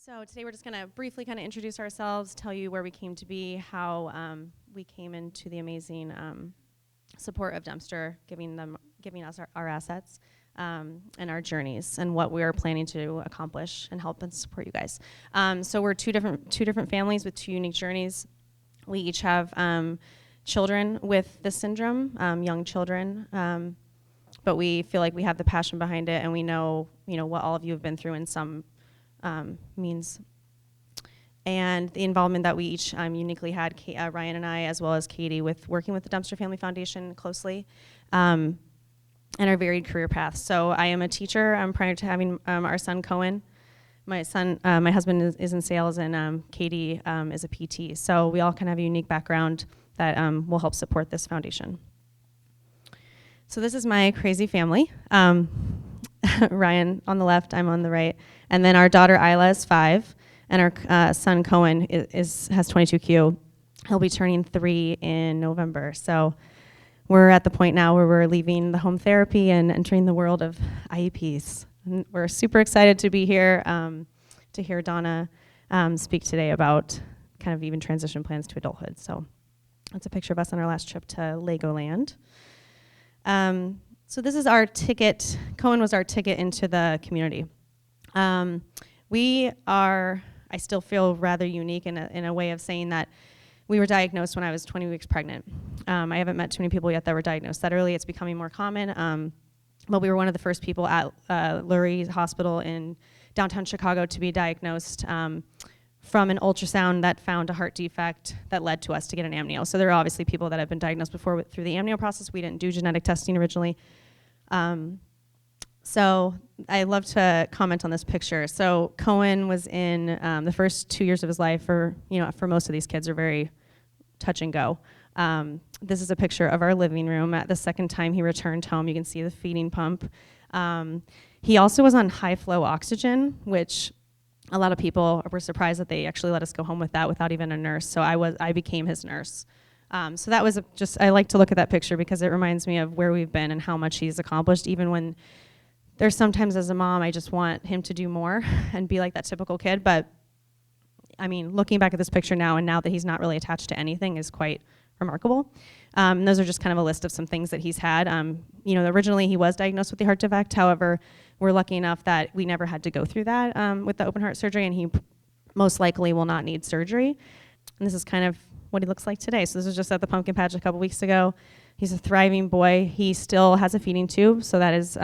So today we're just going to briefly kind of introduce ourselves, tell you where we came to be, how we came into the amazing support of Dempster, giving us our assets and our journeys, and what we are planning to accomplish and help and support you guys. So we're two different families with two unique journeys. We each have children with this syndrome, young children, but we feel like we have the passion behind it, and we know what all of you have been through in some means. And the involvement that we each uniquely had, Ryan and I, as well as Katie, with working with the Dempster Family Foundation closely, and our varied career paths. So I am a teacher prior to having our son Cohen. My husband is in sales, and Katie is a PT. So we all kind of have a unique background that will help support this foundation. So this is my crazy family. Ryan on the left, I'm on the right. And then our daughter Isla is 5, and our son Cohen has 22Q. He'll be turning 3 in November. So we're at the point now where we're leaving the home therapy and entering the world of IEPs. And we're super excited to be here to hear Donna speak today about kind of even transition plans to adulthood. So that's a picture of us on our last trip to Legoland. So this is our ticket. Cohen was our ticket into the community. I still feel rather unique in a way of saying that we were diagnosed when I was 20 weeks pregnant. I haven't met too many people yet that were diagnosed that early. It's becoming more common. But we were one of the first people at Lurie Hospital in downtown Chicago to be diagnosed from an ultrasound that found a heart defect that led to us to get an amnio. So there are obviously people that have been diagnosed before through the amnio process. We didn't do genetic testing originally. So I love to comment on this picture. So Cohen was in the first 2 years of his life, for most of these kids are very touch and go. This is a picture of our living room. At the second time he returned home, you can see the feeding pump. He also was on high flow oxygen, which a lot of people were surprised that they actually let us go home with that without even a nurse. So I became his nurse. So that was I like to look at that picture because it reminds me of where we've been and how much he's accomplished, even when there's sometimes as a mom, I just want him to do more and be like that typical kid. But I mean, looking back at this picture now, and now that he's not really attached to anything, is quite remarkable. And those are just kind of a list of some things that he's had. Originally he was diagnosed with the heart defect. However, we're lucky enough that we never had to go through that with the open heart surgery, and he most likely will not need surgery. And this is kind of what he looks like today. So this was just at the pumpkin patch a couple weeks ago. He's a thriving boy. He still has a feeding tube, so that is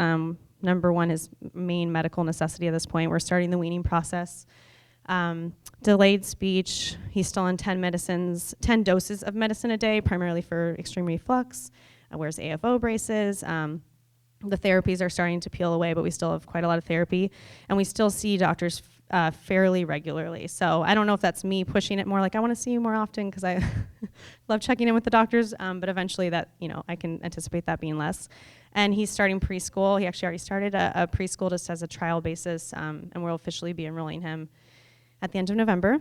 number one, his main medical necessity at this point. We're starting the weaning process. Delayed speech. He's still on 10 doses of medicine a day, primarily for extreme reflux. Wears AFO braces. The therapies are starting to peel away, but we still have quite a lot of therapy. And we still see doctors fairly regularly. So I don't know if that's me pushing it more, like I want to see you more often because I love checking in with the doctors, but eventually that, I can anticipate that being less. And he's starting preschool. He actually already started a preschool just as a trial basis, and we'll officially be enrolling him at the end of November.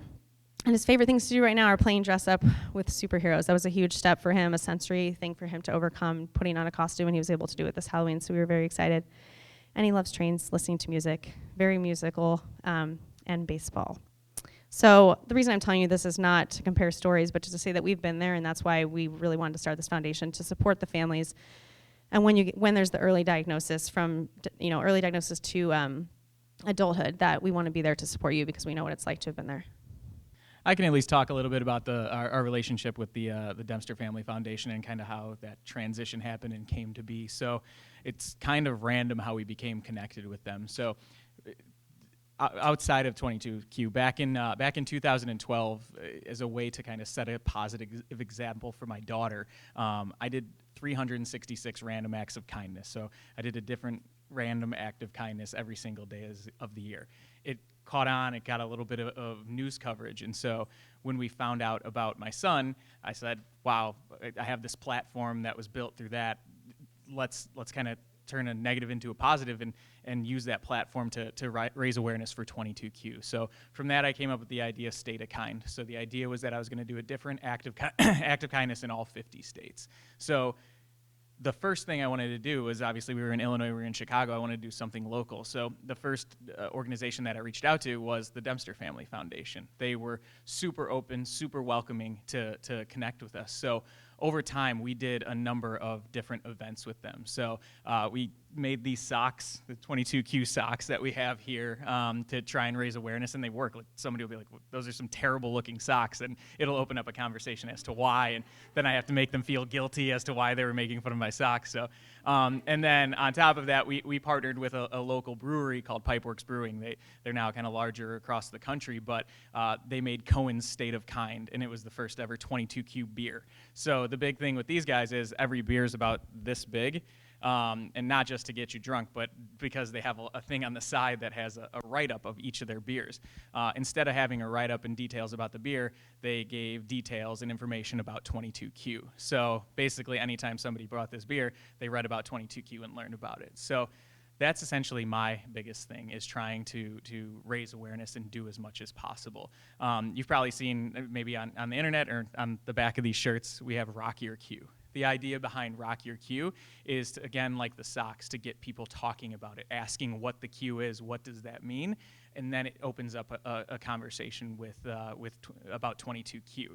And his favorite things to do right now are playing dress up with superheroes. That was a huge step for him, a sensory thing for him to overcome, putting on a costume, and he was able to do it this Halloween, so we were very excited. And he loves trains, listening to music, very musical, and baseball. So the reason I'm telling you this is not to compare stories, but just to say that we've been there, and that's why we really wanted to start this foundation, to support the families. And when there's the early diagnosis early diagnosis to adulthood, that we want to be there to support you because we know what it's like to have been there. I can at least talk a little bit about our relationship with the Dempster Family Foundation and kind of how that transition happened and came to be. So it's kind of random how we became connected with them. So outside of 22Q, back in 2012, as a way to kind of set a positive example for my daughter, I did 366 random acts of kindness. So I did a different random act of kindness every single day of the year. It caught on, it got a little bit of news coverage. And so when we found out about my son, I said, wow, I have this platform that was built through that. Let's kind of turn a negative into a positive and use that platform to raise awareness for 22Q. So from that, I came up with the idea State of Kind. So the idea was that I was going to do a different act of kindness in all 50 states. So the first thing I wanted to do was, obviously we were in Illinois, we were in Chicago, I wanted to do something local. So the first organization that I reached out to was the Dempster Family Foundation. They were super open, super welcoming to connect with us. So over time, we did a number of different events with them. So we made these socks, the 22Q socks that we have here, to try and raise awareness, and they work. Like, somebody will be like, those are some terrible looking socks, and it'll open up a conversation as to why, and then I have to make them feel guilty as to why they were making fun of my socks. So, and then on top of that, we partnered with a local brewery called Pipeworks Brewing. They're now kind of larger across the country, but they made Cohen's State of Kind, and it was the first ever 22Q beer. So the big thing with these guys is every beer is about this big. And not just to get you drunk, but because they have a thing on the side that has a write-up of each of their beers. Instead of having a write-up and details about the beer, they gave details and information about 22Q. So basically, anytime somebody brought this beer, they read about 22Q and learned about it. So that's essentially my biggest thing, is trying to raise awareness and do as much as possible. You've probably seen, maybe on the internet or on the back of these shirts, we have Rock Your Q. The idea behind Rock Your Q is, to, again, like the socks, to get people talking about it, asking what the Q is, what does that mean, and then it opens up a conversation about 22Q.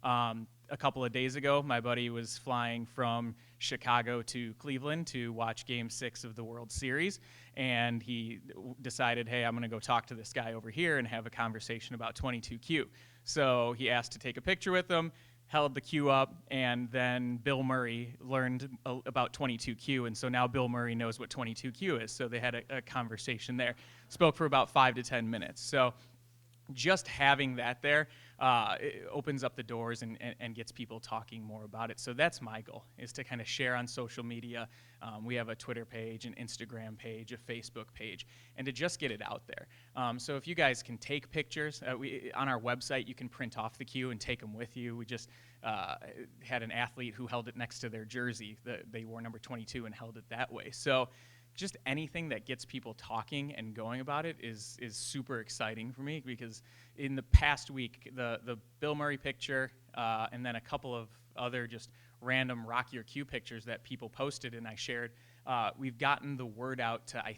A couple of days ago, my buddy was flying from Chicago to Cleveland to watch Game 6 of the World Series, and he decided, hey, I'm going to go talk to this guy over here and have a conversation about 22Q. So he asked to take a picture with him, held the Q up, and then Bill Murray learned about 22Q, and so now Bill Murray knows what 22Q is. So they had a conversation there. Spoke for about 5 to 10 minutes. So just having that there it opens up the doors and gets people talking more about it. So that's my goal, is to kind of share on social media. We have a Twitter page, an Instagram page, a Facebook page, and to just get it out there. So if you guys can take pictures, on our website you can print off the Q and take them with you. We just had an athlete who held it next to their jersey. They wore number 22 and held it that way. So just anything that gets people talking and going about it is super exciting for me, because in the past week, the Bill Murray picture and then a couple of other just random Rock Your Q pictures that people posted and I shared, we've gotten the word out to, I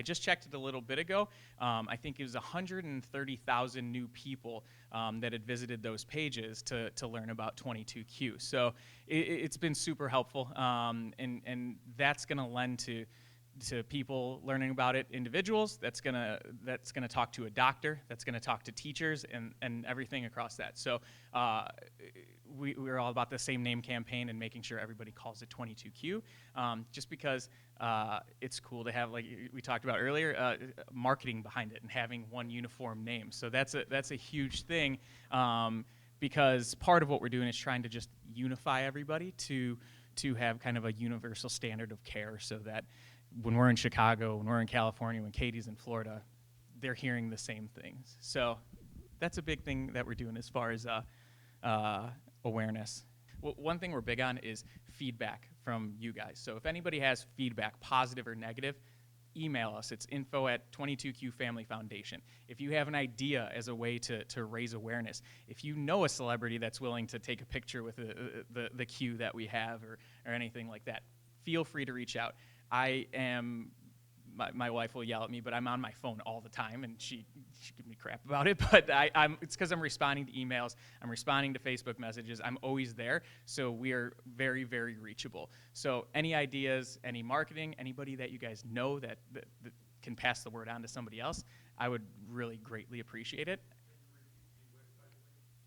just checked it a little bit ago, I think it was 130,000 new people that had visited those pages to learn about 22Q. So it's been super helpful, and that's going to lend to people learning about it, individuals, that's gonna talk to a doctor, that's gonna talk to teachers, and everything across that. So we're all about the same name campaign and making sure everybody calls it 22Q, just because it's cool to have, like we talked about earlier, marketing behind it and having one uniform name. So that's a huge thing, because part of what we're doing is trying to just unify everybody to have kind of a universal standard of care, so that when we're in Chicago, when we're in California, when Katie's in Florida, they're hearing the same things. So that's a big thing that we're doing as far as awareness. Well, one thing we're big on is feedback from you guys. So if anybody has feedback, positive or negative, email us. It's info@22Q Family Foundation. If you have an idea as a way to raise awareness, if you know a celebrity that's willing to take a picture with the Q that we have or anything like that, feel free to reach out. My wife will yell at me, but I'm on my phone all the time, and she gives me crap about it. But it's because I'm responding to emails, I'm responding to Facebook messages, I'm always there. So we are very, very reachable. So any ideas, any marketing, anybody that you guys know that can pass the word on to somebody else, I would really greatly appreciate it.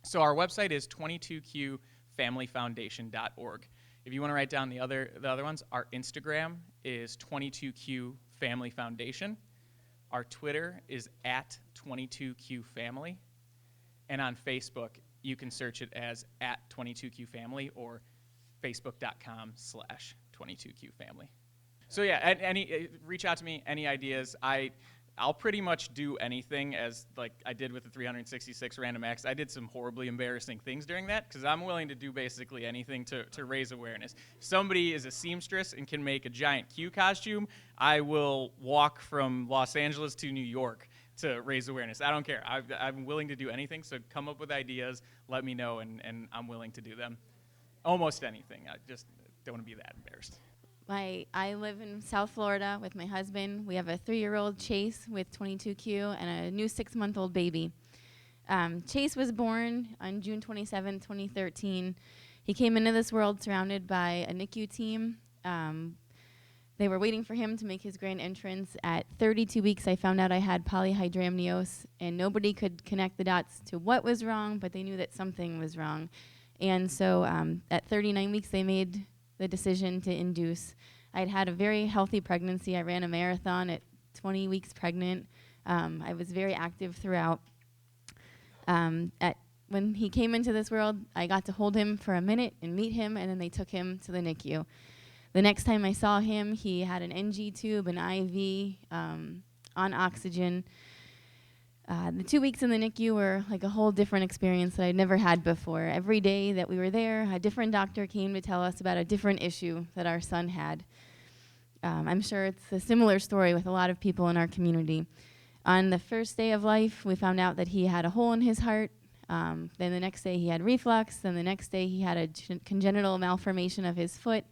So our website is 22qfamilyfoundation.org. If you want to write down the other ones, our Instagram is 22Q Family Foundation. Our Twitter is @22QFamily. And on Facebook, you can search it as @22Q Family or facebook.com/22Q Family. So yeah, reach out to me, any ideas. I'll pretty much do anything, as like I did with the 366 random acts. I did some horribly embarrassing things during that, because I'm willing to do basically anything to raise awareness. If somebody is a seamstress and can make a giant Q costume, I will walk from Los Angeles to New York to raise awareness. I don't care. I'm willing to do anything, so come up with ideas, let me know, and I'm willing to do them. Almost anything. I just don't want to be that embarrassed. I live in South Florida with my husband. We have a 3-year-old Chase with 22q and a new 6-month-old baby. Chase was born on June 27, 2013. He came into this world surrounded by a NICU team. They were waiting for him to make his grand entrance. At 32 weeks, I found out I had polyhydramnios, and nobody could connect the dots to what was wrong, but they knew that something was wrong. And so at 39 weeks, they made the decision to induce. I'd had a very healthy pregnancy. I ran a marathon at 20 weeks pregnant. I was very active throughout. When he came into this world, I got to hold him for a minute and meet him, and then they took him to the NICU. The next time I saw him, he had an NG tube, an IV, on oxygen. The 2 weeks in the NICU were like a whole different experience that I'd never had before. Every day that we were there, a different doctor came to tell us about a different issue that our son had. I'm sure it's a similar story with a lot of people in our community. On the first day of life, we found out that he had a hole in his heart. Then the next day he had reflux. Then the next day he had a congenital malformation of his foot.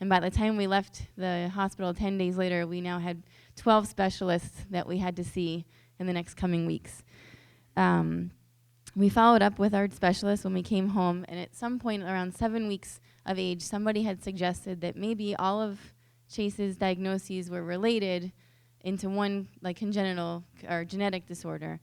And by the time we left the hospital 10 days later, we now had 12 specialists that we had to see in the next coming weeks. We followed up with our specialist when we came home, and at some point around 7 weeks of age, somebody had suggested that maybe all of Chase's diagnoses were related into one like congenital or genetic disorder.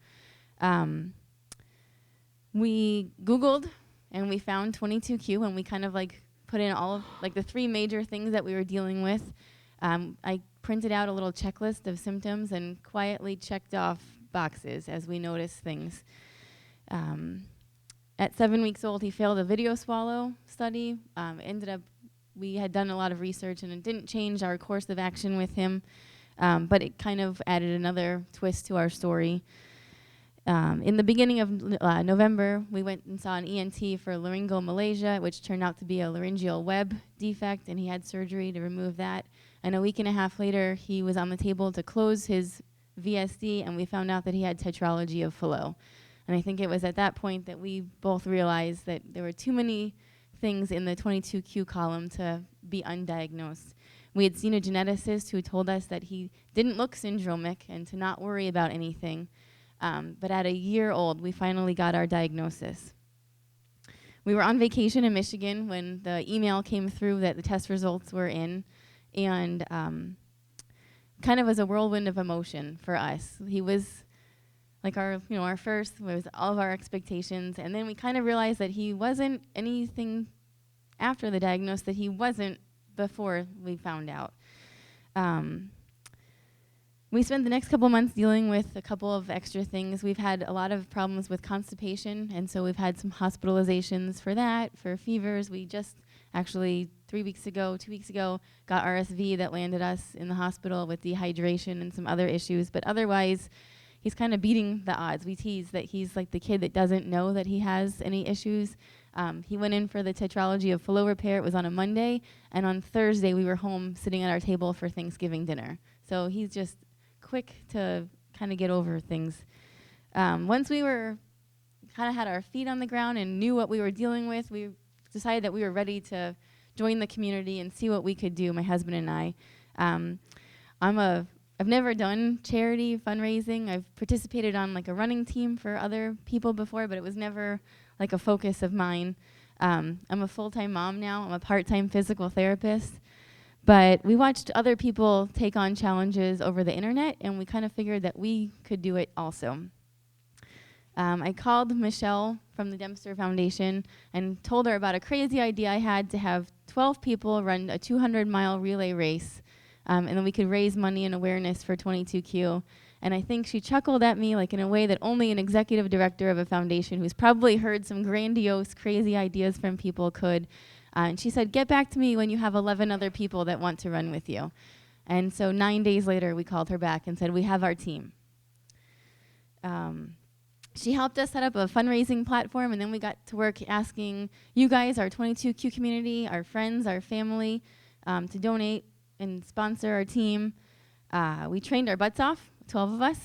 We Googled and we found 22q, and we kind of like put in all of like the 3 major things that we were dealing with. I printed out a little checklist of symptoms and quietly checked off boxes as we noticed things. At 7 weeks old, he failed a video swallow study. We had done a lot of research, and it didn't change our course of action with him, but it kind of added another twist to our story. In the beginning of November, we went and saw an ENT for laryngomalacia, which turned out to be a laryngeal web defect, and he had surgery to remove that. And a week and a half later, he was on the table to close his VSD, and we found out that he had tetralogy of Fallot. And I think it was at that point that we both realized that there were too many things in the 22q column to be undiagnosed. We had seen a geneticist who told us that he didn't look syndromic and to not worry about anything. But at a year old, we finally got our diagnosis. We were on vacation in Michigan when the email came through that the test results were in, and kind of was a whirlwind of emotion for us. He was like our first, was all of our expectations, and then we kind of realized that he wasn't anything after the diagnosis that he wasn't before we found out. We spent the next couple months dealing with a couple of extra things. We've had a lot of problems with constipation, and so we've had some hospitalizations for that, for fevers. We just actually 2 weeks ago, got RSV that landed us in the hospital with dehydration and some other issues. But otherwise, he's kind of beating the odds. We tease that he's like the kid that doesn't know that he has any issues. He went in for the tetralogy of Fallot repair. It was on a Monday, and on Thursday, we were home sitting at our table for Thanksgiving dinner. So he's just quick to kind of get over things. Once we were kind of had our feet on the ground and knew what we were dealing with, we decided that we were ready to join the community and see what we could do, my husband and I. I've never done charity fundraising. I've participated on like a running team for other people before, but it was never like a focus of mine. I'm a full-time mom now. I'm a part-time physical therapist. But we watched other people take on challenges over the internet, and we kind of figured that we could do it also. I called Michelle from the Dempster Foundation and told her about a crazy idea I had to have 12 people run a 200-mile relay race, and then we could raise money and awareness for 22q. And I think she chuckled at me like in a way that only an executive director of a foundation who's probably heard some grandiose, crazy ideas from people could. And she said, get back to me when you have 11 other people that want to run with you. And so 9 days later, we called her back and said, we have our team. She helped us set up a fundraising platform, and then we got to work asking you guys, our 22q community, our friends, our family, to donate and sponsor our team. We trained our butts off, 12 of us.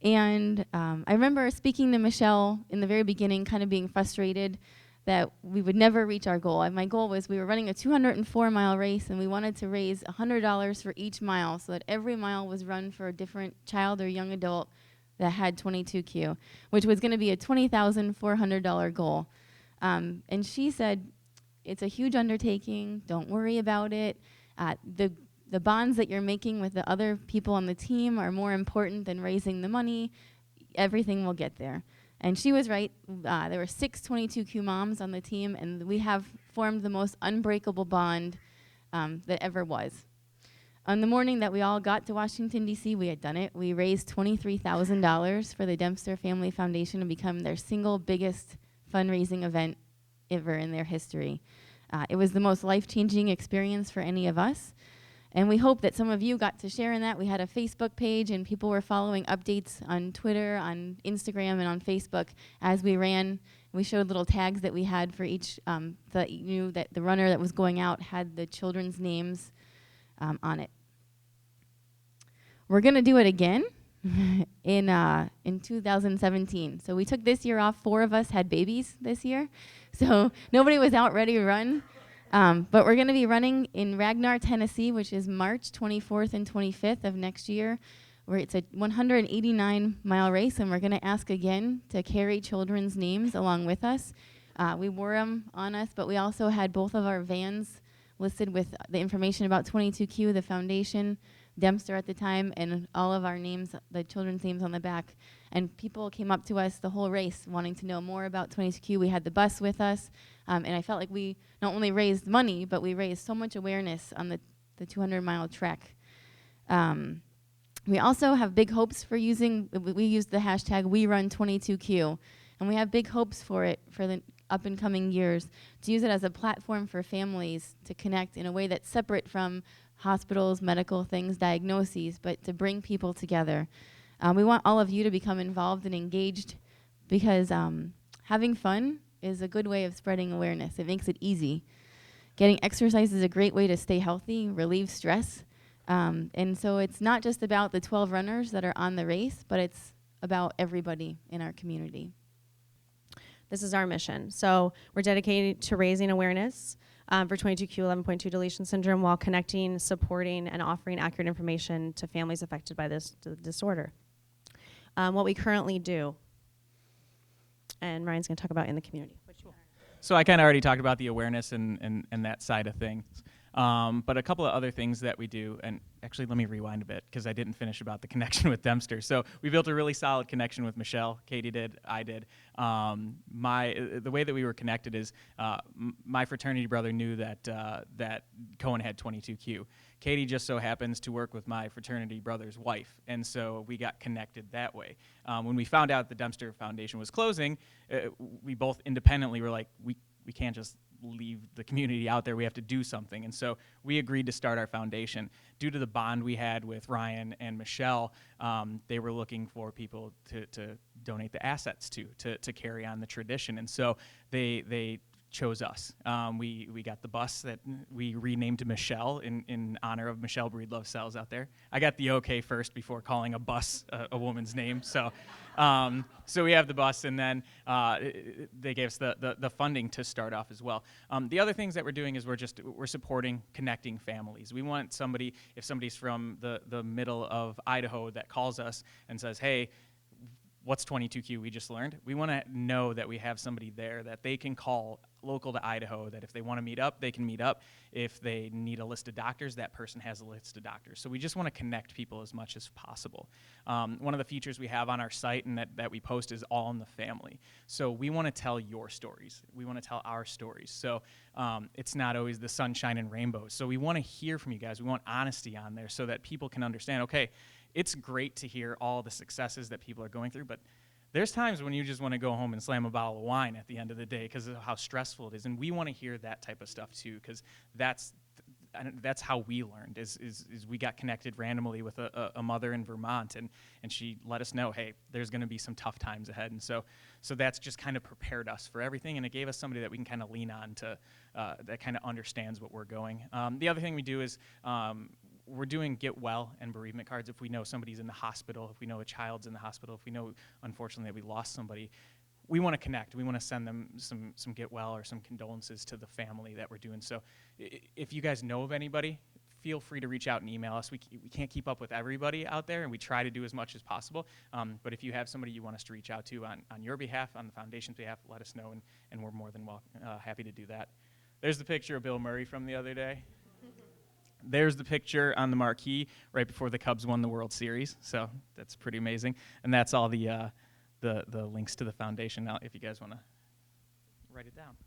And I remember speaking to Michelle in the very beginning, kind of being frustrated that we would never reach our goal. And my goal was we were running a 204-mile race, and we wanted to raise $100 for each mile so that every mile was run for a different child or young adult that had 22q, which was going to be a $20,400 goal. And she said, it's a huge undertaking. Don't worry about it. The bonds that you're making with the other people on the team are more important than raising the money. Everything will get there. And she was right. There were 6 22q moms on the team, and we have formed the most unbreakable bond that ever was. On the morning that we all got to Washington, D.C., we had done it. We raised $23,000 for the Dempster Family Foundation to become their single biggest fundraising event ever in their history. It was the most life-changing experience for any of us. And we hope that some of you got to share in that. We had a Facebook page, and people were following updates on Twitter, on Instagram, and on Facebook as we ran. We showed little tags that we had for each, that you knew that the runner that was going out had the children's names on it. We're going to do it again in 2017. So we took this year off. 4 of us had babies this year. So nobody was out ready to run. But we're going to be running in Ragnar, Tennessee, which is March 24th and 25th of next year, where it's a 189-mile race, and we're going to ask again to carry children's names along with us. We wore them on us, but we also had both of our vans listed with the information about 22q, the foundation, Dempster at the time, and all of our names, the children's names on the back. And people came up to us the whole race wanting to know more about 22q. We had the bus with us, and I felt like we not only raised money, but we raised so much awareness on the 200-mile trek. We also have big hopes for we used the hashtag #WeRun22q, and we have big hopes for it for the up and coming years, to use it as a platform for families to connect in a way that's separate from hospitals, medical things, diagnoses, but to bring people together. We want all of you to become involved and engaged, because having fun is a good way of spreading awareness. It makes it easy. Getting exercise is a great way to stay healthy, relieve stress. And so it's not just about the 12 runners that are on the race, but it's about everybody in our community. This is our mission. So we're dedicated to raising awareness for 22q 11.2 deletion syndrome while connecting, supporting, and offering accurate information to families affected by this disorder. What we currently do, and Ryan's going to talk about in the community. So I kind of already talked about the awareness and that side of things. But a couple of other things that we do, and actually let me rewind a bit because I didn't finish about the connection with Dempster. So we built a really solid connection with Michelle. Katie did, I did. The way that we were connected is my fraternity brother knew that Cohen had 22q. Katie just so happens to work with my fraternity brother's wife, and so we got connected that way. When we found out the Dempster Foundation was closing, we both independently were like, we can't just leave the community out there. We have to do something. And so we agreed to start our foundation. Due to the bond we had with Ryan and Michelle, they were looking for people to donate the assets to carry on the tradition. And so they chose us. We got the bus that we renamed to Michelle in honor of Michelle Breedlove Sells out there. I got the okay first before calling a bus a woman's name. So we have the bus, and then they gave us the funding to start off as well. The other things that we're doing is we're supporting connecting families. We want somebody, if somebody's from the middle of Idaho that calls us and says, hey, what's 22q we just learned? We want to know that we have somebody there that they can call local to Idaho, that if they want to meet up, they can meet up. If they need a list of doctors, that person has a list of doctors. So we just want to connect people as much as possible. One of the features we have on our site and that we post is all in the family. So we want to tell your stories. We want to tell our stories. So it's not always the sunshine and rainbows. So we want to hear from you guys. We want honesty on there so that people can understand, okay, it's great to hear all the successes that people are going through, but there's times when you just want to go home and slam a bottle of wine at the end of the day because of how stressful it is. And we want to hear that type of stuff too, because that's how we learned is we got connected randomly with a mother in Vermont, and she let us know, hey, there's going to be some tough times ahead. And so that's just kind of prepared us for everything, and it gave us somebody that we can kind of lean on to that kind of understands what we're going. The other thing we do is we're doing get well and bereavement cards. If we know somebody's in the hospital, if we know a child's in the hospital, if we know, unfortunately, that we lost somebody, we want to connect. We want to send them some get well or some condolences to the family that we're doing. So if you guys know of anybody, feel free to reach out and email us. We can't keep up with everybody out there, and we try to do as much as possible. But if you have somebody you want us to reach out to on your behalf, on the foundation's behalf, let us know, and we're more than happy to do that. There's the picture of Bill Murray from the other day. There's the picture on the marquee right before the Cubs won the World Series. So that's pretty amazing. And that's all the links to the foundation. Now, if you guys want to write it down.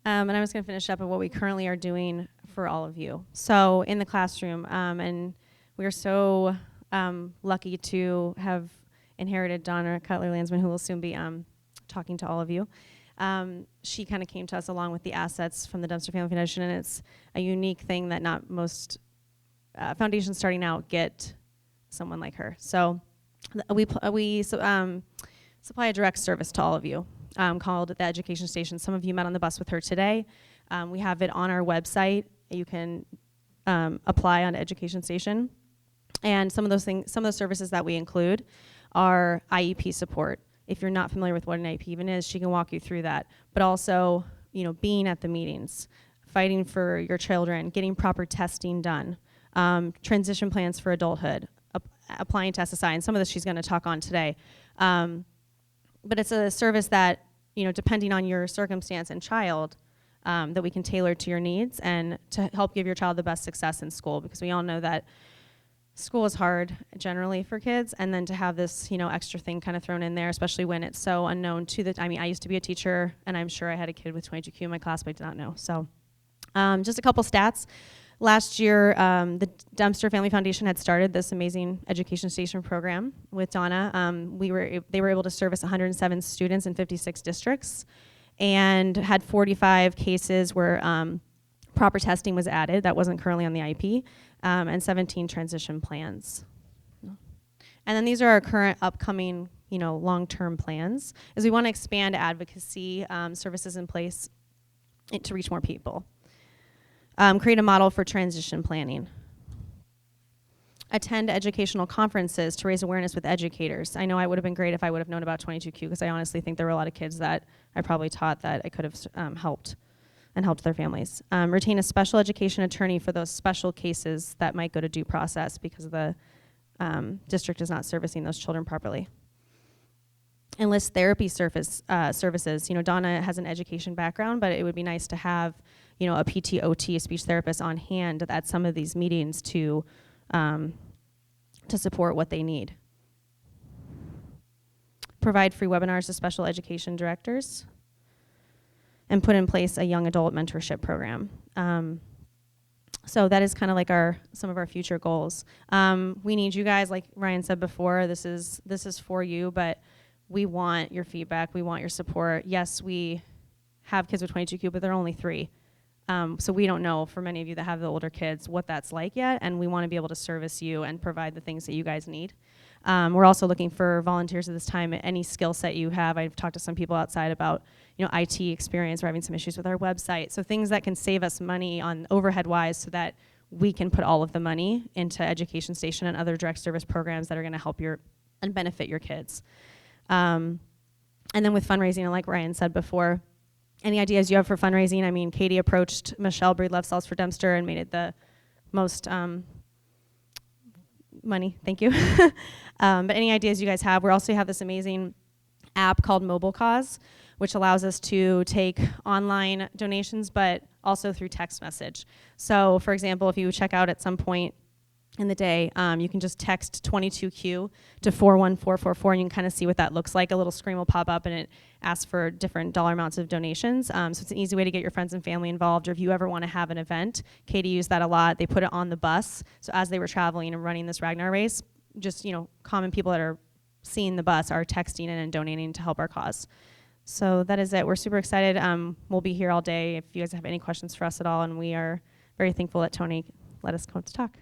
And I was going to finish up with what we currently are doing for all of you. So in the classroom, and we are so lucky to have inherited Donna Cutler-Landsman, who will soon be talking to all of you. She kind of came to us along with the assets from the Dempster Family Foundation, and it's a unique thing that not most foundations starting out get someone like her. So we supply a direct service to all of you called the Education Station. Some of you met on the bus with her today. We have it on our website. You can apply on Education Station. And some of those services that we include are IEP support. If you're not familiar with what an IEP even is, she can walk you through that. But also, being at the meetings, fighting for your children, getting proper testing done, transition plans for adulthood, applying to SSI, and some of this she's going to talk on today. But it's a service that, depending on your circumstance and child, that we can tailor to your needs and to help give your child the best success in school, because we all know that school is hard generally for kids, and then to have this, extra thing kind of thrown in there, especially when it's so unknown I used to be a teacher, and I'm sure I had a kid with 22Q in my class, but I did not know. So just a couple stats. Last year, the Dempster Family Foundation had started this amazing Education Station program with Donna. They were able to service 107 students in 56 districts, and had 45 cases where proper testing was added that wasn't currently on the IEP, and 17 transition plans. And then these are our current upcoming, long-term plans, as we want to expand advocacy services in place to reach more people. Create a model for transition planning. Attend educational conferences to raise awareness with educators. I know I would have been great if I would have known about 22Q, because I honestly think there were a lot of kids that I probably taught that I could have helped their families. Retain a special education attorney for those special cases that might go to due process because the district is not servicing those children properly. Enlist therapy services. Donna has an education background, but it would be nice to have a PT, OT, a speech therapist on hand at some of these meetings to support what they need. Provide free webinars to special education directors, and put in place a young adult mentorship program. So that is kind of like some of our future goals. We need you guys, like Ryan said before, this is for you, but we want your feedback, we want your support. Yes, we have kids with 22Q, but they're only 3. So we don't know, for many of you that have the older kids, what that's like yet, and we want to be able to service you and provide the things that you guys need. We're also looking for volunteers at this time. Any skill set you have, I've talked to some people outside about IT experience. We're having some issues with our website. So things that can save us money on overhead-wise so that we can put all of the money into Education Station and other direct service programs that are going to help and benefit your kids. And then with fundraising, and like Ryan said before, any ideas you have for fundraising? I mean, Katie approached Michelle Breed Love Cells for Dempster and made it the most money. Thank you. But any ideas you guys have? We also have this amazing app called Mobile Cause, which allows us to take online donations, but also through text message. So, for example, if you check out at some point in the day, you can just text 22Q to 41444, and you can kind of see what that looks like. A little screen will pop up, and it asks for different dollar amounts of donations. So it's an easy way to get your friends and family involved, or if you ever want to have an event. Katie used that a lot. They put it on the bus. So as they were traveling and running this Ragnar race, just, common people that are seeing the bus are texting in and donating to help our cause. So that is it. We're super excited. We'll be here all day if you guys have any questions for us at all, and we are very thankful that Tony let us come to talk.